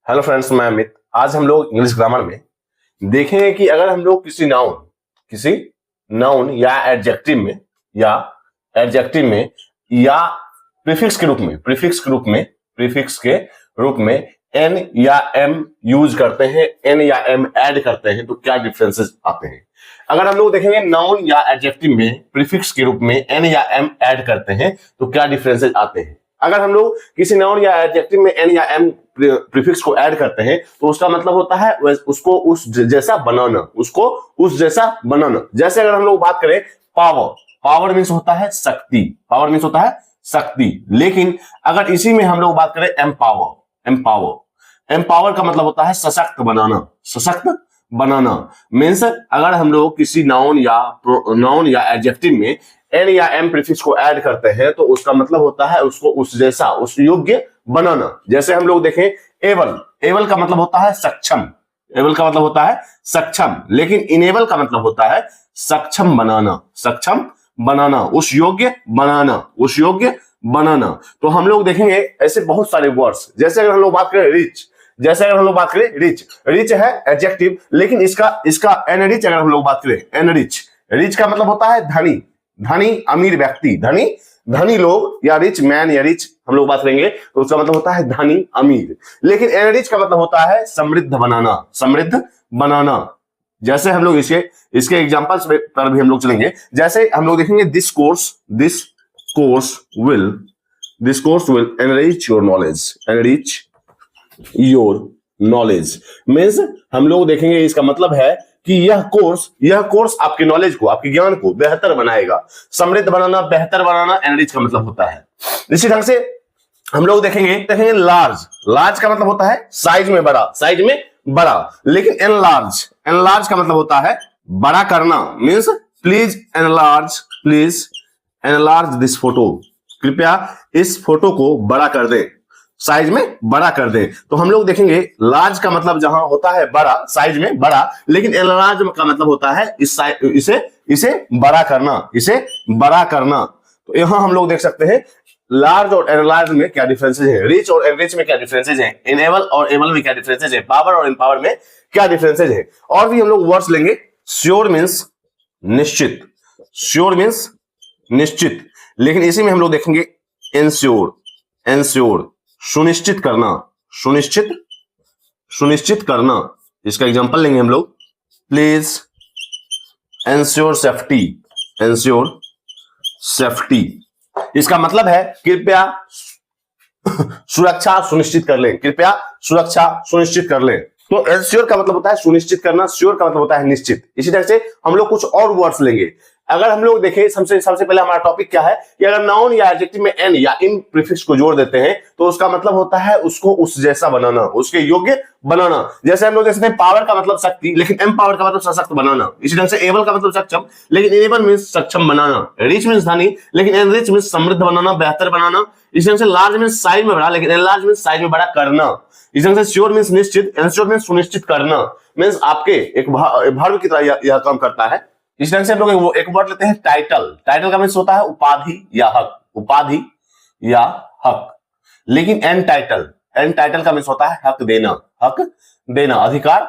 Hello friends, मैं अमित। आज हम लोग इंग्लिश ग्रामर में देखेंगे कि अगर हम लोग किसी नाउन या एडजेक्टिव में या प्रीफिक्स के रूप में एन या एम यूज करते हैं, एन या एम ऐड करते हैं, तो क्या डिफरेंसेस आते हैं। अगर हम लोग देखेंगे नाउन या एडजेक्टिव में प्रीफिक्स के रूप में एन या एम ऐड करते हैं तो क्या डिफरेंसेस आते हैं। अगर हम लोग किसी नाउन या एडजेक्टिव में एन या एम प्रीफिक्स को ऐड करते हैं तो उसका मतलब होता है उसको उस जैसा बनाना। जैसे अगर हम लोग बात करें पावर मीन्स होता है शक्ति। लेकिन अगर इसी में हम लोग बात करें एम्पावर का मतलब होता है सशक्त बनाना। मीन्स अगर हम लोग किसी नाउन या एडजेक्टिव में एन या एम प्रीफिक्स को ऐड करते हैं तो उसका मतलब होता है उसको उस योग्य बनाना। जैसे हम लोग देखें एबल का मतलब होता है सक्षम, लेकिन इनेबल का मतलब होता है सक्षम बनाना, उस योग्य बनाना। तो हम लोग देखेंगे ऐसे बहुत सारे वर्ड्स। जैसे अगर हम लोग बात करें रिच है एडजेक्टिव, लेकिन इसका एनरिच अगर हम लोग बात करें रिच का मतलब होता है धनी अमीर व्यक्ति, धनी लोग या रिच मैन या रिच हम लोग बात करेंगे तो उसका मतलब होता है धनी अमीर। लेकिन एनरिच का मतलब होता है समृद्ध बनाना। जैसे हम लोग इसके एग्जांपल्स पर भी हम लोग चलेंगे। जैसे हम लोग देखेंगे this course will enrich your knowledge means हम लोग देखेंगे इसका मतलब है कि यह कोर्स आपके नॉलेज को, आपके ज्ञान को बेहतर बनाएगा। समृद्ध बनाना, बेहतर बनाना एनरिच का मतलब होता है। इसी ढंग से हम लोग देखेंगे लार्ज का मतलब होता है साइज में बड़ा। लेकिन एनलार्ज का मतलब होता है बड़ा करना। Means please enlarge this photo, कृपया इस फोटो को बड़ा कर दे, साइज में बड़ा कर दे। तो हम लोग देखेंगे लार्ज का मतलब जहां होता है बड़ा, साइज में बड़ा, लेकिन एनलार्ज का मतलब होता है इसे बड़ा करना। तो यहां हम लोग देख सकते हैं लार्ज और एनलार्ज में क्या डिफरेंसेस है, रिच और एनरिच में क्या डिफरेंसेस है, इनेबल और एबल में क्या डिफरेंसेस है, पावर और एम्पावर में क्या डिफरेंसेस है। और भी हम लोग वर्ड्स लेंगे। श्योर मीन्स निश्चित, लेकिन इसी में हम लोग देखेंगे इंश्योर सुनिश्चित करना। इसका एग्जांपल लेंगे हम लोग। प्लीज इंश्योर सेफ्टी, इसका मतलब है कृपया सुरक्षा सुनिश्चित कर लें। तो इंश्योर का मतलब होता है सुनिश्चित करना, श्योर का मतलब होता है निश्चित। इसी तरह से हम लोग कुछ और वर्ड्स लेंगे। अगर हम लोग देखें सबसे पहले हमारा टॉपिक क्या है कि अगर नाउन या एडजेक्टिव में एन या इन प्रीफिक्स को जोड़ देते हैं तो उसका मतलब होता है उसको उस जैसा बनाना, उसके योग्य बनाना। जैसे हम लोग देख सकते हैं पावर का मतलब शक्ति, लेकिन एम्पावर का मतलब सशक्त बनाना। इसी तरह से एबल का मतलब सक्षम, लेकिन इनेबल मीन्स सक्षम बनाना। रिच मीन्स धनी, लेकिन एनरिच मीन्स समृद्ध बनाना, बेहतर बनाना। इसी तरह से लार्ज मीन्स साइज में बड़ा, लेकिन एनलार्ज मीन्स साइज में बड़ा करना। इस तरह से श्योर मीन्स निश्चित, इंश्योर मीन्स सुनिश्चित करना। मीन्स आपके एक वर्ब की तरह यह काम करता है। इस ढंग से हम लोग एक वर्ड लेते हैं टाइटल का मीन्स होता है उपाधि या हक। लेकिन एन टाइटल का मीन्स होता है हक देना, अधिकार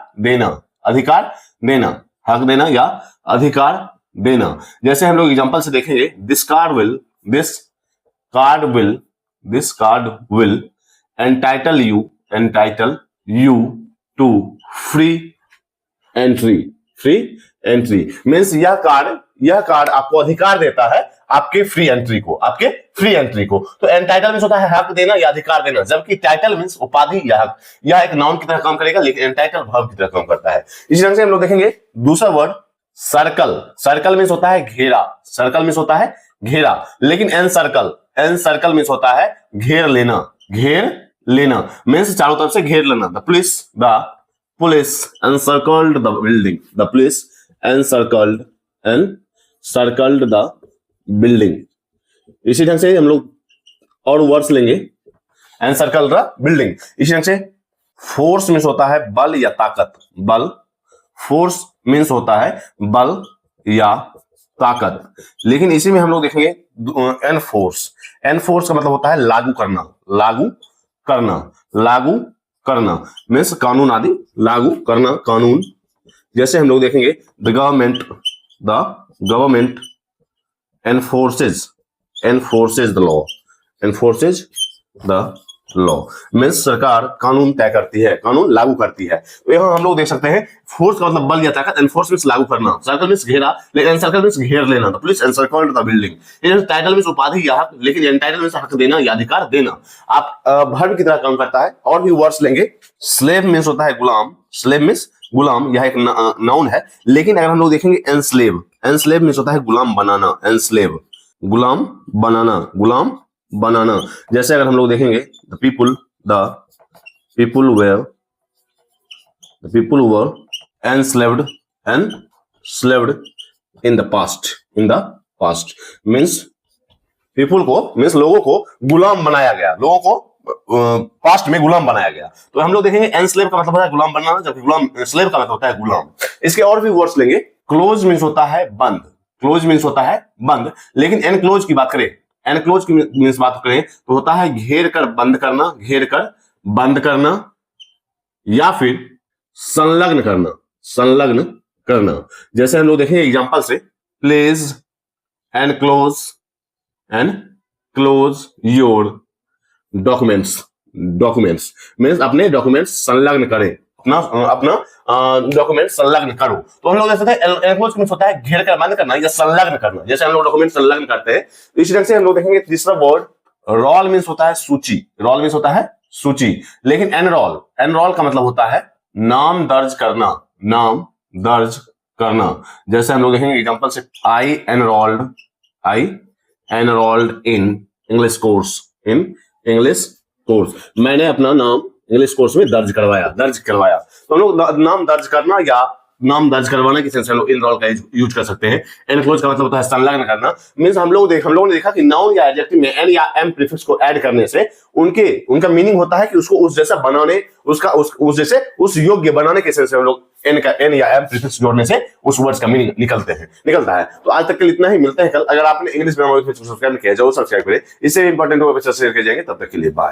देना या अधिकार देना। जैसे हम लोग एग्जांपल से देखेंगे this card will entitle you to free entry means यह कार्ड आपको अधिकार देता है आपके फ्री एंट्री को। तो एंटाइटल मीन्स होता है हक देना या अधिकार देना, जबकि टाइटल मीन्स उपाधि या हक। यह एक नाउन की तरह काम करेगा, लेकिन एंटाइटल वर्ब की तरह काम करता है। इसी ढंग से हम लोग देखेंगे दूसरा वर्ड सर्कल मीन्स होता है घेरा। लेकिन एन सर्कल मीन्स होता है घेर लेना मीन्स चारों तरफ से घेर लेना। The police encircled the building. The police encircled the building. इसी ढंग से हम लोग और वर्ड्स लेंगे। encircle the building। इसी ढंग से फोर्स मीन्स होता है बल या ताकत। फोर्स मीन्स होता है बल या ताकत। लेकिन इसी में हम लोग देखेंगे एनफोर्स का मतलब होता है लागू करना मीन्स कानून आदि लागू करना, कानून। जैसे हम लोग देखेंगे the government enforces the law, enforces the law means सरकार कानून तय करती है, कानून लागू करती है। तो यहाँ हम लोग देख सकते हैं फोर्स का मतलब बल या ताकत, एनफोर्स मीन्स लागू करना, सर्कल मीन्स घेरा, लेकिन एनसर्कल मीन्स घेर लेना, the police encircled the building. Title means उपाधि या हक, लेकिन एंटाइटल मीन्स हक देना या अधिकार देना। आप वर्ब की तरह काम करता है। और भी वर्ड्स लेंगे, स्लेव मीन्स होता है गुलाम, स्लेव मीन्स गुलाम, यह एक नाउन है। लेकिन अगर हम लोग देखेंगे एनस्लेव, एनस्लेव मीन्स होता है गुलाम बनाना, एनस्लेव गुलाम बनाना, गुलाम बनाना। जैसे अगर हम लोग देखेंगे the people were enslaved in the past means people को मीन्स लोगों को गुलाम बनाया गया, लोगों को पास्ट में गुलाम बनाया गया। तो हम लोग देखेंगे एनस्लेव का मतलब होता है गुलाम बनना, जबकि गुलाम स्लेव का मतलब होता है गुलाम। इसके और भी वर्ड्स लेंगे, क्लोज मीन्स होता है बंद, क्लोज मीन्स होता है बंद, लेकिन एनक्लोज की बात करें, एनक्लोज की मीन्स बात करें तो होता है घेर कर बंद करना, घेर कर बंद करना, या फिर संलग्न करना, संलग्न करना। जैसे हम लोग देखेंगे एग्जांपल से, please enclose your documents means अपने डॉक्यूमेंट्स संलग्न करें, अपना डॉक्यूमेंट संलग्न करो। तो हम लोग देख सकते हैं एनक्लोज मीन्स होता है घेर कर बंद करना या संलग्न करना। जैसे हम लोग डॉक्यूमेंट संलग्न करते हैं, तो इसी ढंग से हम लोग देखेंगे तीसरा वर्ड रोल मीन्स होता है सूची, रोल मीन्स होता है सूची, लेकिन एनरोल का मतलब होता है नाम दर्ज करना, नाम दर्ज करना। जैसे हम लोग देखेंगे एग्जांपल से, I enrolled in English course, मैंने अपना नाम इंग्लिश कोर्स में दर्ज करवाया। तो हम लोग नाम दर्ज करना या नाम दर्ज करवाना की सेंस हम लोग इनरोल का यूज कर सकते हैं। एनक्लोज का मतलब होता है संलग्न करना, मींस हम लोगों ने देखा कि नाउन या एडजेक्टिव में एन या एम प्रीफिक्स को ऐड करने से उनका मीनिंग होता है कि उसको उस जैसा बनाने, उस योग्य बनाने के सेंस में हम लोग एन या एम प्रीफिक्स जोड़ने से उस वर्ड्स का मीनिंग निकलता है। तो आज तक के लिए इतना ही, मिलते हैं कल। अगर आपने इंग्लिश ग्रामर सब्सक्राइब किया जरूर सब्सक्राइब करें, इससे इंपॉर्टेंट शेयर किए जाएंगे। तब तक के लिए बाय।